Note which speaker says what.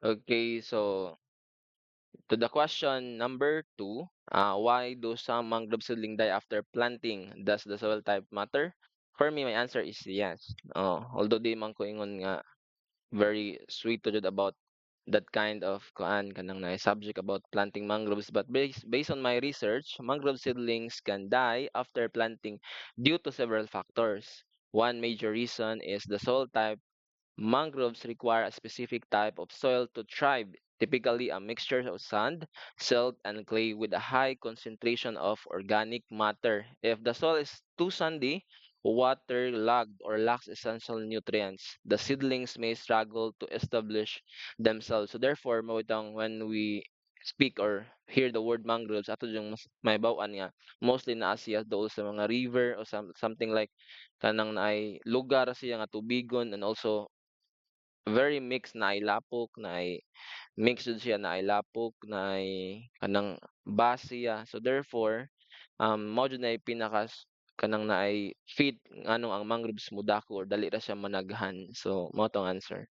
Speaker 1: Okay, so to the question number two, why do some mangrove seedling die after planting? Does the soil type matter? For me, my answer is yes. Although di man ko ingon nga very sweet to jud about that kind of kanang na subject about planting mangroves, but based on my research, mangrove seedlings can die after planting due to several factors. One major reason is the soil type. Mangroves require a specific type of soil to thrive, typically a mixture of sand, silt, and clay with a high concentration of organic matter. If the soil is too sandy, waterlogged, or lacks essential nutrients, the seedlings may struggle to establish themselves. So therefore, when we speak or hear the word mangroves, ato yung may bawaan nga, mostly naa siya doon sa mga river or something like kanang naay lugar siya nga tubigon, and also very mixed na ay lapok, na ay mixed jud siya, na ay lapok, na ay kanang basiya. So therefore, mao jud na ay kanang na ay fit nganong ang mangroves mo dako or dali ra siya managhan. So mao tong answer.